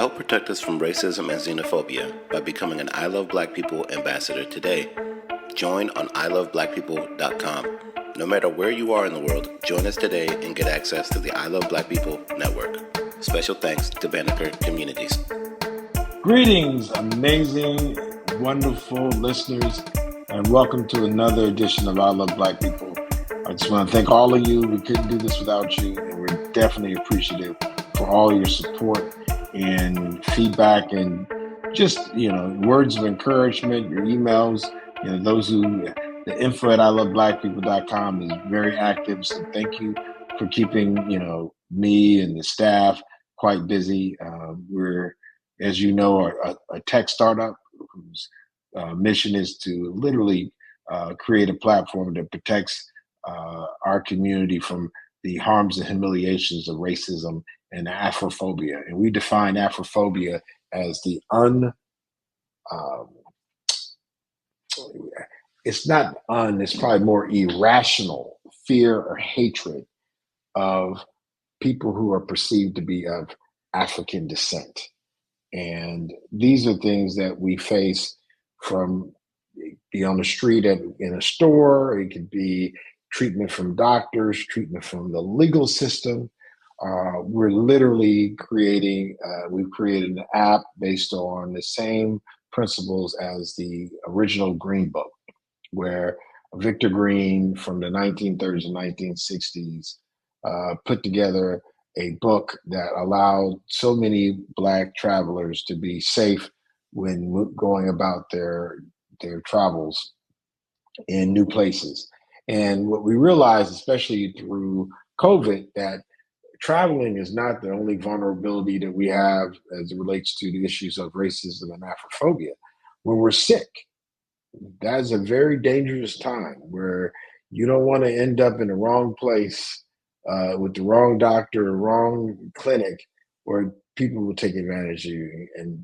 Help protect us from racism and xenophobia by becoming an I Love Black People ambassador today. Join on iloveblackpeople.com. No matter where you are in the world, join us today and get access to the I Love Black People network. Special thanks to Banneker Communities. Greetings, amazing, wonderful listeners, and welcome to another edition of I Love Black People. I just want to thank all of you. We couldn't do this without you, and we're definitely appreciative for all your support and feedback and just, words of encouragement, your emails, the info at iloveblackpeople.com is very active. So thank you for keeping, me and the staff quite busy. We're, as you know, a tech startup whose mission is to literally create a platform that protects our community from the harms and humiliations of racism and Afrophobia. And we define Afrophobia as the it's probably more irrational fear or hatred of people who are perceived to be of African descent. And these are things that we face from be on the street in a store. It could be treatment from doctors, treatment from the legal system. We're literally we've created an app based on the same principles as the original Green Book, where Victor Green from the 1930s and 1960s put together a book that allowed so many Black travelers to be safe when going about their travels in new places. And what we realized, especially through COVID, that traveling is not the only vulnerability that we have as it relates to the issues of racism and Afrophobia. When we're sick, that is a very dangerous time where you don't want to end up in the wrong place with the wrong doctor, the wrong clinic, where people will take advantage of you and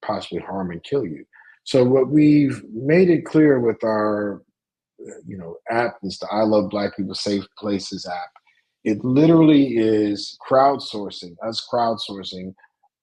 possibly harm and kill you. So what we've made it clear with our, app is the I Love Black People Safe Places app. It literally is crowdsourcing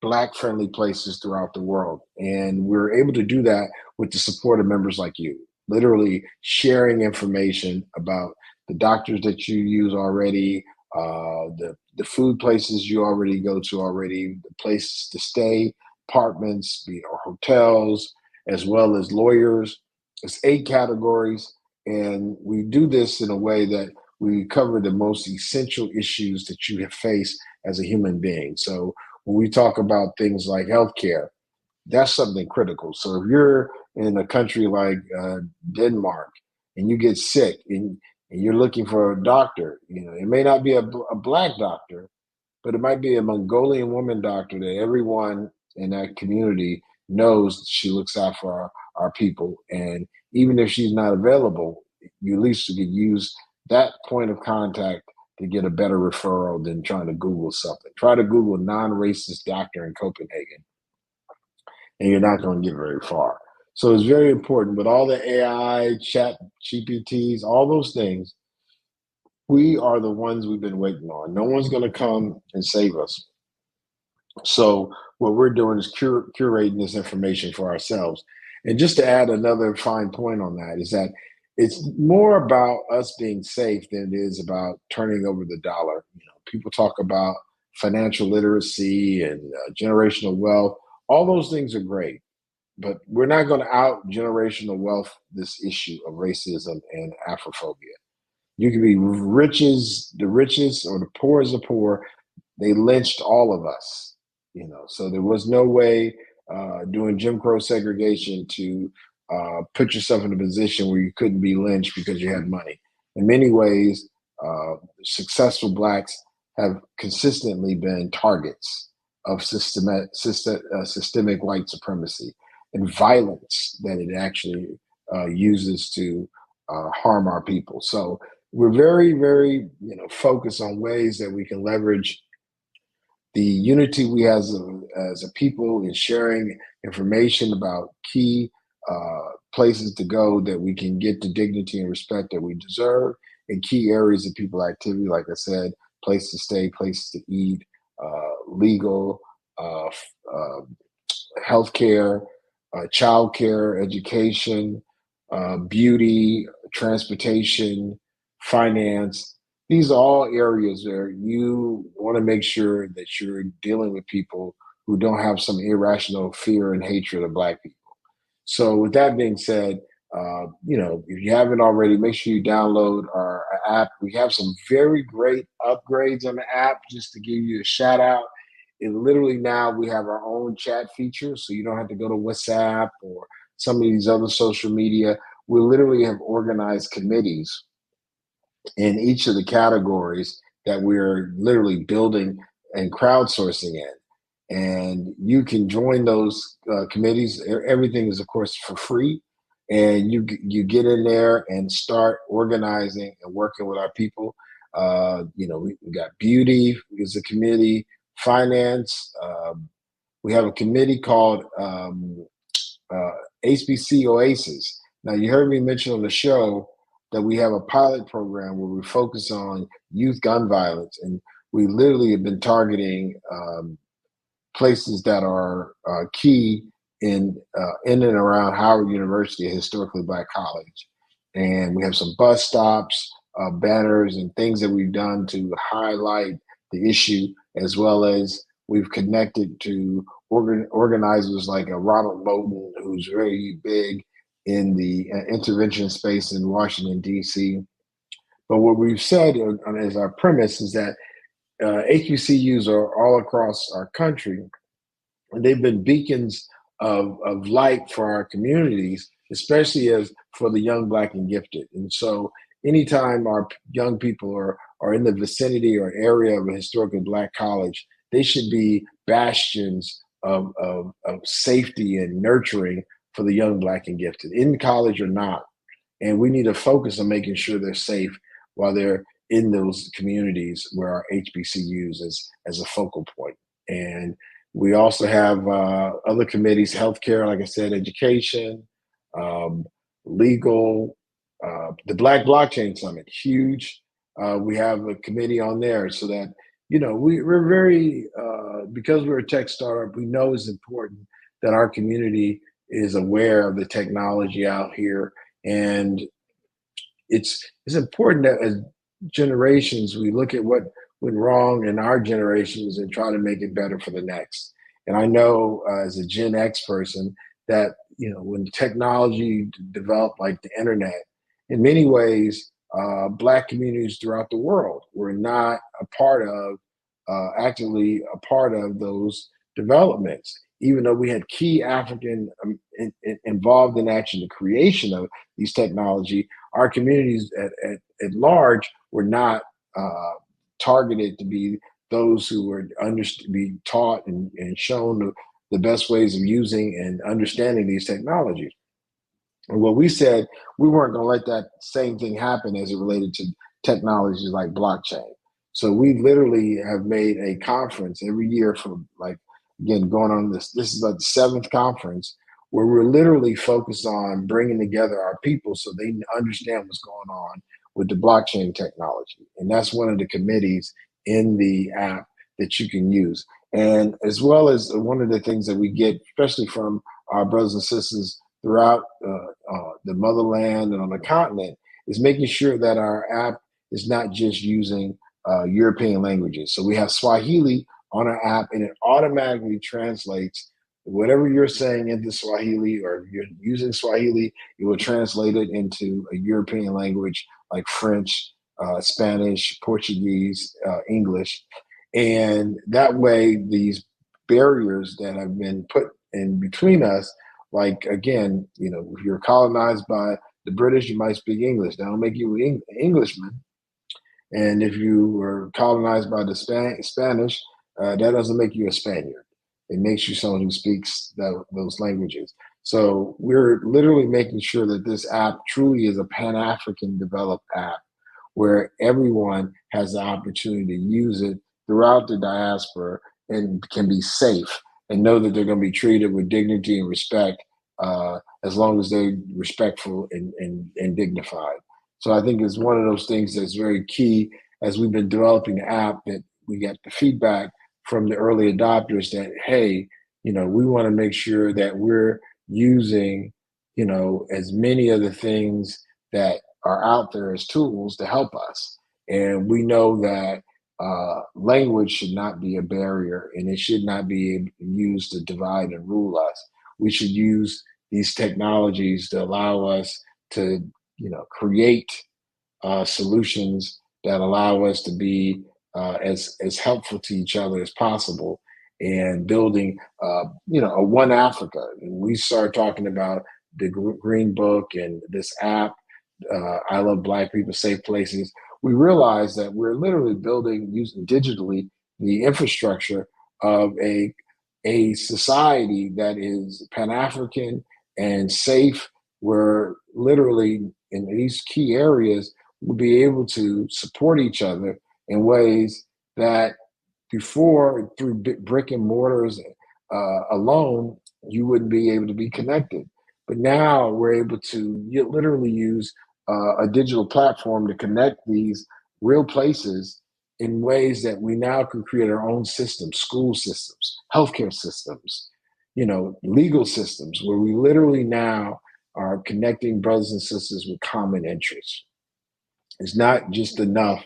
Black-friendly places throughout the world. And we're able to do that with the support of members like you, literally sharing information about the doctors that you use already, the food places you already go to already, the places to stay, apartments, or hotels, as well as lawyers. It's 8 categories. And we do this in a way that we cover the most essential issues that you have faced as a human being. So when we talk about things like healthcare, that's something critical. So if you're in a country like Denmark and you get sick and you're looking for a doctor, it may not be a Black doctor, but it might be a Mongolian woman doctor that everyone in that community knows she looks out for our people. And even if she's not available, you at least could use that point of contact to get a better referral than trying to Google something. Try to Google non-racist doctor in Copenhagen, and you're not going to get very far. So it's very important with all the AI, chat, GPTs, all those things. We are the ones we've been waiting on. No one's going to come and save us. So what we're doing is curating this information for ourselves. And just to add another fine point on that is that it's more about us being safe than it is about turning over the dollar. People talk about financial literacy and generational wealth. All those things are great, but we're not going to out generational wealth this issue of racism and Afrophobia. You can be rich as the richest or the poor as the poor. They lynched all of us. So there was no way doing Jim Crow segregation to put yourself in a position where you couldn't be lynched because you had money. In many ways, successful Blacks have consistently been targets of systemic white supremacy and violence that it actually uses to harm our people. So we're very, very, focused on ways that we can leverage the unity we have as a people in sharing information about key places to go that we can get the dignity and respect that we deserve in key areas of people activity, like I said, place to stay, places to eat, legal, healthcare, childcare, education, beauty, transportation, finance. These are all areas where you want to make sure that you're dealing with people who don't have some irrational fear and hatred of Black people. So, with that being said, if you haven't already, make sure you download our app. We have some very great upgrades on the app. Just to give you a shout out, it literally now we have our own chat feature, so you don't have to go to WhatsApp or some of these other social media. We literally have organized committees in each of the categories that we're literally building and crowdsourcing in. And you can join those committees. Everything is, of course, for free. And you get in there and start organizing and working with our people. We got beauty is a committee, finance. We have a committee called uh, HBC Oasis. Now, you heard me mention on the show that we have a pilot program where we focus on youth gun violence, and we literally have been targeting places that are key in and around Howard University, a historically Black college. And we have some bus stops, banners, and things that we've done to highlight the issue, as well as we've connected to organizers like Ronald Moten, who's very big in the intervention space in Washington, D.C. But what we've said as our premise is that HBCUs are all across our country, and they've been beacons of light for our communities, especially as for the young, Black, and gifted. And so anytime our young people are in the vicinity or area of a historically Black college, they should be bastions of safety and nurturing for the young, Black, and gifted, in college or not. And we need to focus on making sure they're safe while they're in those communities where our HBCUs as a focal point. And we also have other committees, healthcare, like I said, education, um, legal, the Black Blockchain Summit, huge. We have a committee on there so that, we're very, because we're a tech startup, we know it's important that our community is aware of the technology out here. And it's important that as generations, we look at what went wrong in our generations and try to make it better for the next. And I know as a Gen X person that, when technology developed like the internet, in many ways, Black communities throughout the world were not actively a part of those developments. Even though we had key African involved in actually the creation of these technology, our communities at large were not targeted to be those who were be taught and shown the best ways of using and understanding these technologies. And what we said, we weren't going to let that same thing happen as it related to technologies like blockchain. So we literally have made a conference every year for, like, again, going on this is like the seventh conference where we're literally focused on bringing together our people so they understand what's going on with the blockchain technology. And that's one of the committees in the app that you can use. And as well as one of the things that we get, especially from our brothers and sisters throughout the motherland and on the continent, is making sure that our app is not just using European languages. So we have Swahili on our app, and it automatically translates whatever you're saying into Swahili, or if you're using Swahili, it will translate it into a European language like French, Spanish, Portuguese, English. And that way, these barriers that have been put in between us, like, again, if you're colonized by the British, you might speak English. That'll make you an Englishman. And if you were colonized by the Spanish, that doesn't make you a Spaniard. It makes you someone who speaks those languages. So we're literally making sure that this app truly is a Pan-African developed app where everyone has the opportunity to use it throughout the diaspora and can be safe and know that they're going to be treated with dignity and respect, as long as they're respectful and dignified. So I think it's one of those things that's very key as we've been developing the app, that we get the feedback from the early adopters that, hey, We want to make sure that we're using, as many of the things that are out there as tools to help us. And we know that language should not be a barrier, and it should not be used to divide and rule us. We should use these technologies to allow us to, create solutions that allow us to be as helpful to each other as possible, and building a one Africa. And we start talking about the Green Book and this app, I Love Black People, Safe Places. We realize that we're literally building, using digitally, the infrastructure of a society that is Pan-African and safe, where literally in these key areas we'll be able to support each other in ways that before, through brick and mortars alone, you wouldn't be able to be connected. But now we're able to literally use a digital platform to connect these real places in ways that we now can create our own systems, school systems, healthcare systems, legal systems, where we literally now are connecting brothers and sisters with common interests. It's not just enough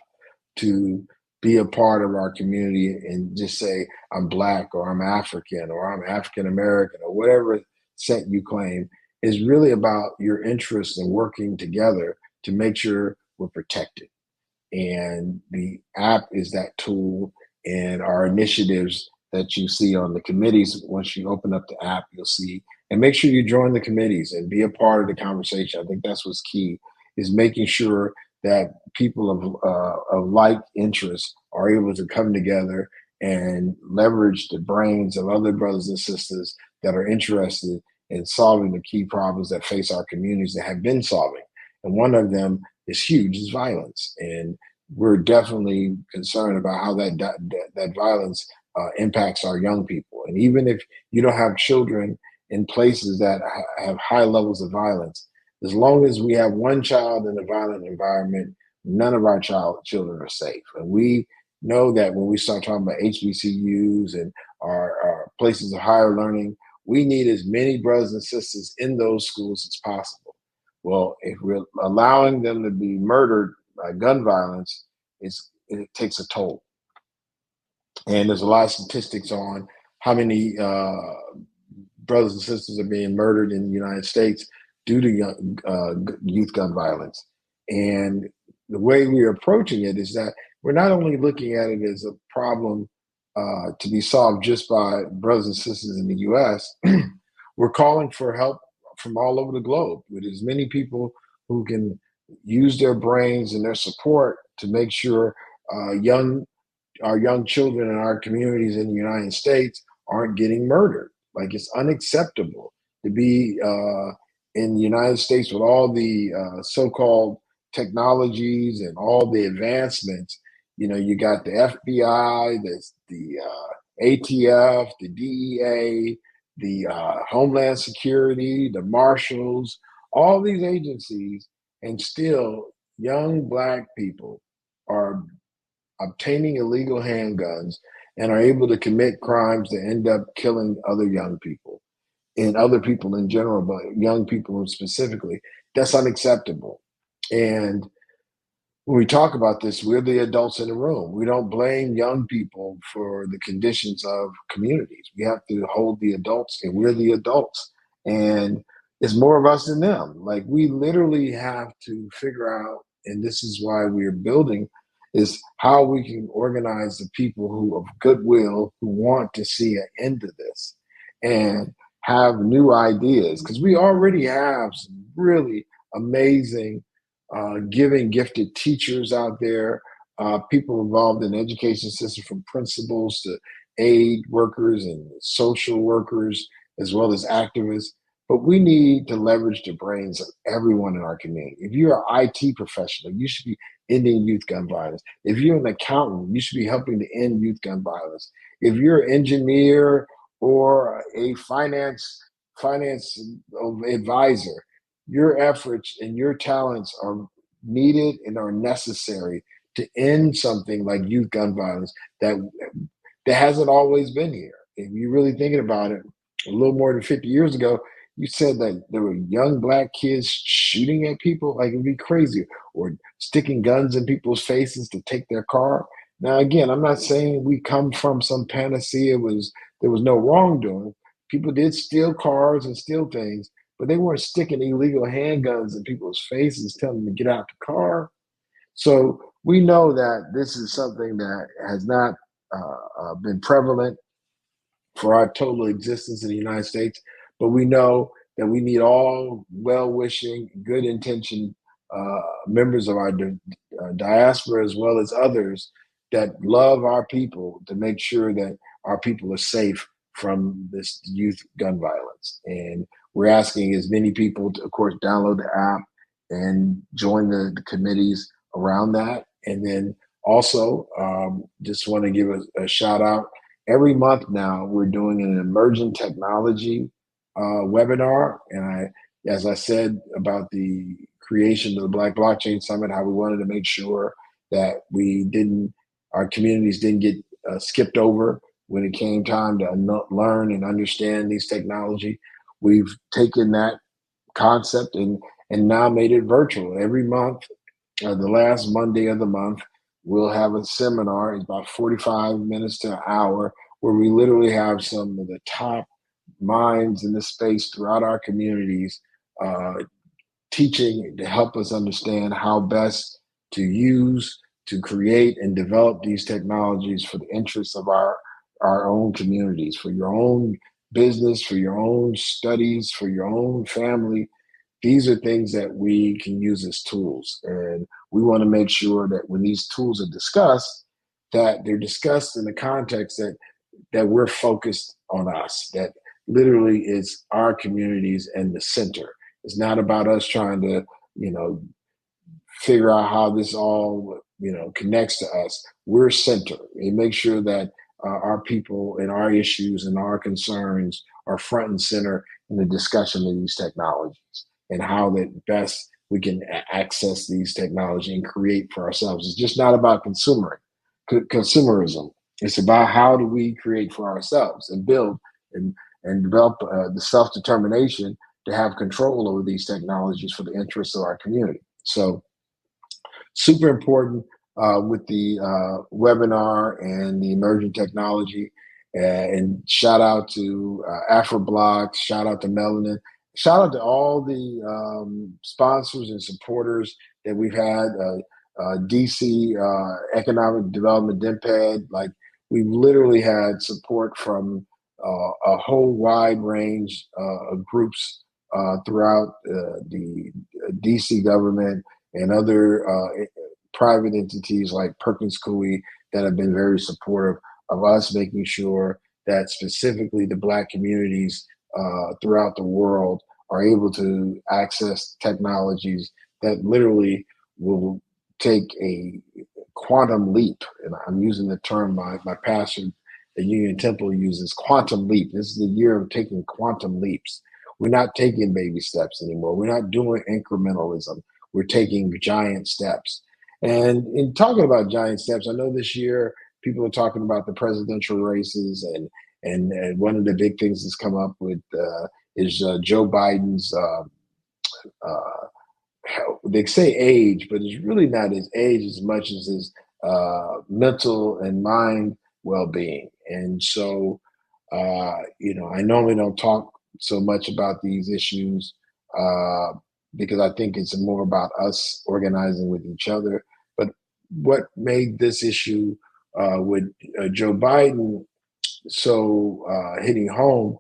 to be a part of our community and just say, I'm Black, or I'm African, or I'm African American, or whatever set you claim. Is really about your interest in working together to make sure we're protected. And the app is that tool, and our initiatives that you see on the committees. Once you open up the app, you'll see, and make sure you join the committees and be a part of the conversation. I think that's what's key, is making sure that people of like interests are able to come together and leverage the brains of other brothers and sisters that are interested in solving the key problems that face our communities, that have been solving. And one of them is huge, is violence. And we're definitely concerned about how that violence impacts our young people. And even if you don't have children in places that have high levels of violence, as long as we have one child in a violent environment, none of our children are safe. And we know that when we start talking about HBCUs and our places of higher learning, we need as many brothers and sisters in those schools as possible. Well, if we're allowing them to be murdered by gun violence, it takes a toll. And there's a lot of statistics on how many brothers and sisters are being murdered in the United States due to youth gun violence. And the way we're approaching it is that we're not only looking at it as a problem to be solved just by brothers and sisters in the US, we're calling for help from all over the globe, with as many people who can use their brains and their support to make sure our young children in our communities in the United States aren't getting murdered. Like, it's unacceptable to be in the United States with all the so-called technologies and all the advancements. You got the FBI, the ATF, the DEA, the Homeland Security, the Marshals, all these agencies, and still young Black people are obtaining illegal handguns and are able to commit crimes that end up killing other young people and other people in general, but young people specifically. That's unacceptable. And when we talk about this, we're the adults in the room. We don't blame young people for the conditions of communities. We have to hold the adults, and we're the adults. And it's more of us than them. Like, we literally have to figure out, and this is why we're building, is how we can organize the people who of goodwill, who want to see an end to this and have new ideas. Because we already have some really amazing gifted teachers out there, people involved in the education system, from principals to aid workers and social workers, as well as activists. But we need to leverage the brains of everyone in our community. If you're an IT professional, you should be ending youth gun violence. If you're an accountant, you should be helping to end youth gun violence. If you're an engineer or a finance advisor, your efforts and your talents are needed and are necessary to end something like youth gun violence that hasn't always been here. if you're really thinking about it, a little more than 50 years ago, you said that there were young black kids shooting at people, like it'd be crazy, or sticking guns in people's faces to take their car. Now, again, I'm not saying we come from some panacea. Was There was no wrongdoing. People did steal cars and steal things, but they weren't sticking illegal handguns in people's faces, telling them to get out the car. So we know that this is something that has not been prevalent for our total existence in the United States. But we know that we need all well wishing, good intentioned members of our diaspora, as well as others that love our people, to make sure that our people are safe from this youth gun violence. And we're asking as many people to, of course, download the app and join the committees around that. And then also, just want to give a shout out. Every month now, we're doing an emerging technology webinar. And as I said about the creation of the Black Blockchain Summit, how we wanted to make sure that our communities didn't get skipped over when it came time to learn and understand these technology. We've taken that concept and now made it virtual. Every month, the last Monday of the month, we'll have a seminar. It's about 45 minutes to an hour, where we literally have some of the top minds in this space throughout our communities uh, teaching to help us understand how best to use, to create, and develop these technologies for the interests of our own communities, for your own business, for your own studies, for your own family. These are things that we can use as tools. And we want to make sure that when these tools are discussed, that they're discussed in the context that we're focused on us, that literally is our communities and the center. It's not about us trying to, you know, figure out how this all, connects to us. We're center and make sure that our people and our issues and our concerns are front and center in the discussion of these technologies and how that best we can access these technology and create for ourselves. It's just not about consumerism. It's about how do we create for ourselves and build and develop the self-determination to have control over these technologies for the interests of our community. So super important with the webinar and the emerging technology. And shout out to AfroBlocks, shout out to Melanin, shout out to all the sponsors and supporters that we've had. DC Economic Development DIMPED, like we've literally had support from a whole wide range of groups throughout the DC government and other private entities like Perkins Coie that have been very supportive of us making sure that specifically the Black communities throughout the world are able to access technologies that literally will take a quantum leap. And I'm using the term my pastor at Union Temple uses, quantum leap. This is the year of taking quantum leaps. We're not taking baby steps anymore. We're not doing incrementalism. We're taking giant steps. And in talking about giant steps, I know this year people are talking about the presidential races, and one of the big things that's come up with is Joe Biden's. They say age, but it's really not his age as much as his mental and mind well-being. And so, I normally don't talk so much about these issues because I think it's more about us organizing with each other. But what made this issue with Joe Biden so hitting home,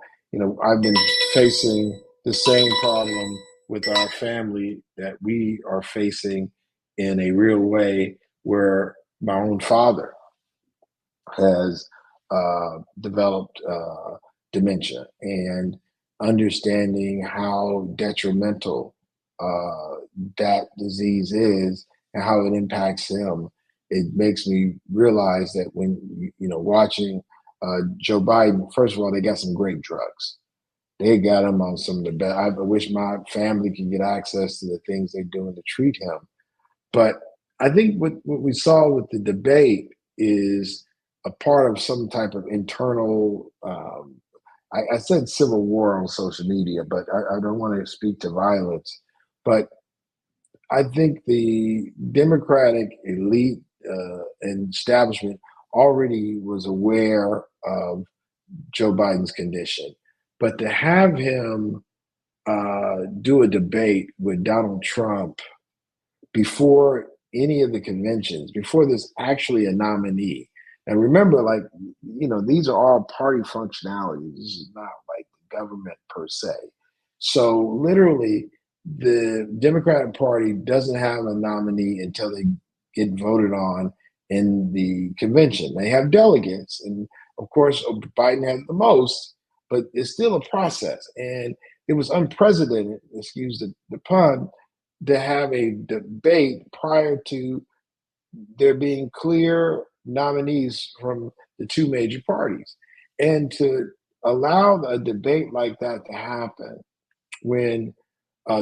I've been facing the same problem with our family that we are facing in a real way, where my own father has developed dementia, and understanding how detrimental that disease is and how it impacts him. It makes me realize that when, watching Joe Biden, first of all, they got some great drugs. They got him on some of the best. I wish my family could get access to the things they're doing to treat him. But I think what we saw with the debate is a part of some type of internal. I said civil war on social media, but I don't want to speak to violence. But I think the Democratic elite and establishment already was aware of Joe Biden's condition, but to have him do a debate with Donald Trump before any of the conventions, before there's actually a nominee. And remember, like, these are all party functionalities. This is not like the government per se. So literally, the Democratic Party doesn't have a nominee until they get voted on in the convention. They have delegates, and of course, Biden has the most, but it's still a process. And it was unprecedented, excuse the pun, to have a debate prior to there being clear nominees from the two major parties. And to allow a debate like that to happen when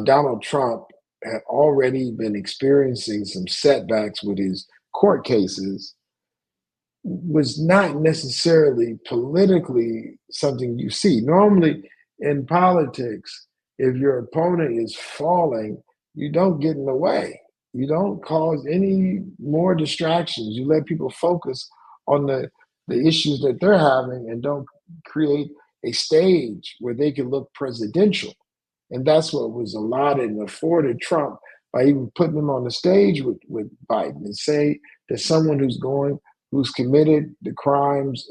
Donald Trump had already been experiencing some setbacks with his court cases was not necessarily politically something you see. Normally in politics, if your opponent is falling, you don't get in the way. You don't cause any more distractions. You let people focus on the issues that they're having and don't create a stage where they can look presidential. And that's what was allotted and afforded Trump by even putting him on the stage with Biden and say that someone who's committed the crimes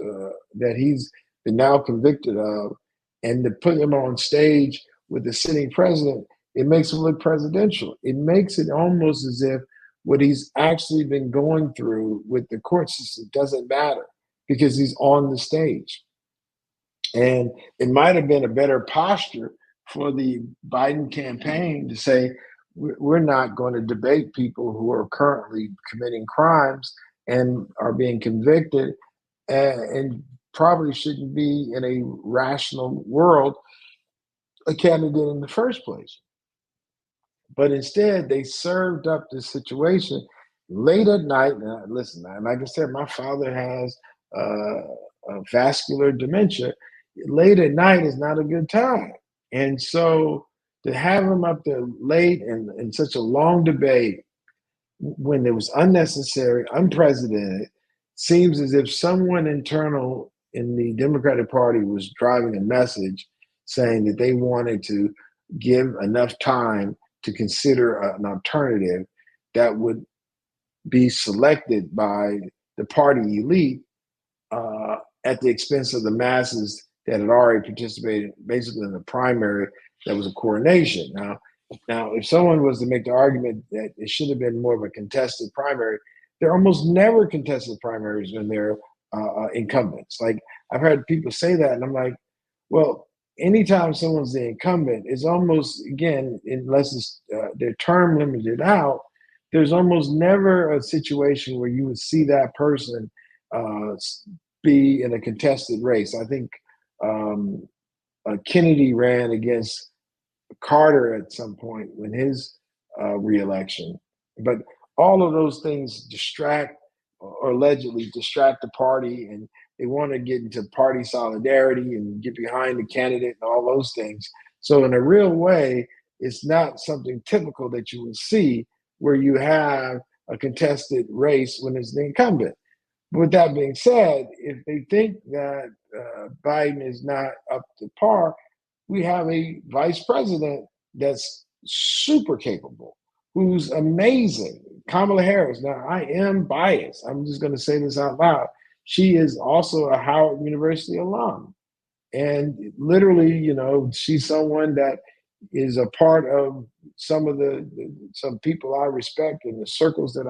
that he's been now convicted of, and to put him on stage with the sitting president, it makes him look presidential. It makes it almost as if what he's actually been going through with the court system doesn't matter because he's on the stage. And it might have been a better posture for the Biden campaign to say, we're not going to debate people who are currently committing crimes and are being convicted and probably shouldn't be in a rational world a candidate in the first place. But instead, they served up this situation late at night. Now, listen, like I said, my father has vascular dementia. Late at night is not a good time. And so to have him up there late and in such a long debate when it was unnecessary, unprecedented, seems as if someone internal in the Democratic Party was driving a message saying that they wanted to give enough time to consider an alternative that would be selected by the party elite at the expense of the masses that had already participated basically in the primary that was a coronation. Now, if someone was to make the argument that it should have been more of a contested primary, they're almost never contested primaries when they're incumbents. Like, I've heard people say that, and I'm like, well, anytime someone's the incumbent, it's almost, again, unless it's their term limited out, there's almost never a situation where you would see that person be in a contested race. I think Kennedy ran against Carter at some point when his reelection. But all of those things distract or allegedly distract the party, and they want to get into party solidarity and get behind the candidate and all those things. So in a real way, it's not something typical that you would see where you have a contested race when it's the incumbent. With that being said, if they think that Biden is not up to par, we have a vice president that's super capable, who's amazing. Kamala Harris. Now, I am biased. I'm just going to say this out loud. She is also a Howard University alum. And literally, she's someone that is a part of some people I respect in the circles that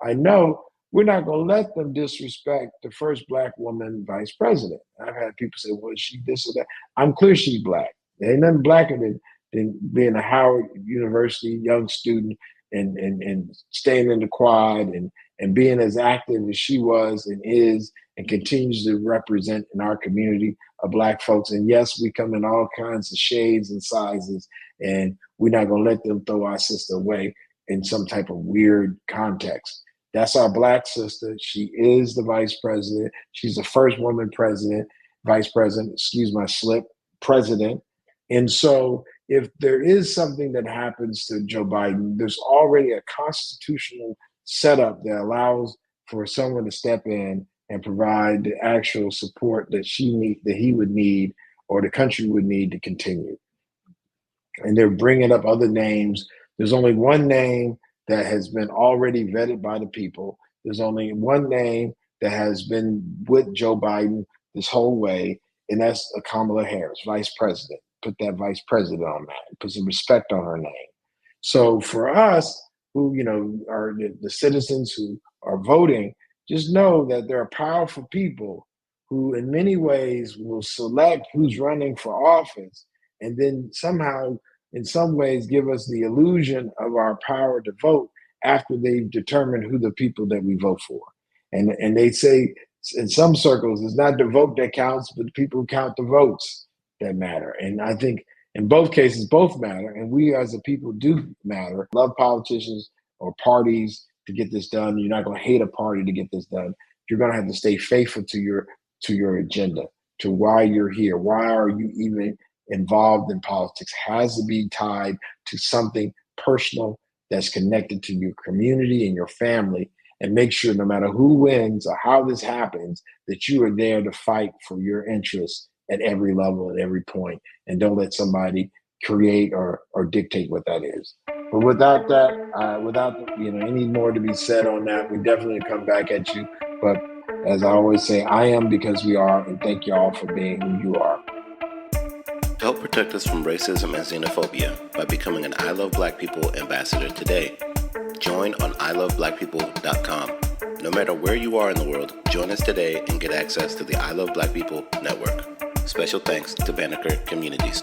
I know. We're not going to let them disrespect the first Black woman vice president. I've had people say, well, is she this or that? I'm clear she's Black. There ain't nothing blacker than being a Howard University young student and staying in the quad and being as active as she was and is and continues to represent in our community of Black folks. And yes, we come in all kinds of shades and sizes, and we're not going to let them throw our sister away in some type of weird context. That's our black sister. She is the vice president. She's the first woman president, vice president, excuse my slip, president. And so if there is something that happens to Joe Biden, there's already a constitutional setup that allows for someone to step in and provide the actual support that he would need, or the country would need to continue. And they're bringing up other names. There's only one name that has been already vetted by the people. There's only one name that has been with Joe Biden this whole way, and that's Kamala Harris, vice president. Put that vice president on that. Put some respect on her name. So for us, who are the citizens who are voting, just know that there are powerful people who, in many ways, will select who's running for office, and then somehow, in some ways, give us the illusion of our power to vote after they've determined who the people that we vote for. And they say in some circles, it's not the vote that counts, but the people who count the votes that matter. And I think in both cases, both matter. And we as a people do matter. Love politicians or parties to get this done. You're not going to hate a party to get this done. You're going to have to stay faithful to your agenda, to why you're here. Why are you even involved in politics? Has to be tied to something personal that's connected to your community and your family, and make sure no matter who wins or how this happens, that you are there to fight for your interests at every level, at every point, and don't let somebody create or dictate what that is. But without that, without any more to be said on that, we definitely come back at you. But as I always say, I am because we are, and thank you all for being who you are. To help protect us from racism and xenophobia by becoming an I Love Black People ambassador today, join on iloveblackpeople.com. No matter where you are in the world, join us today and get access to the I Love Black People network. Special thanks to Banneker Communities.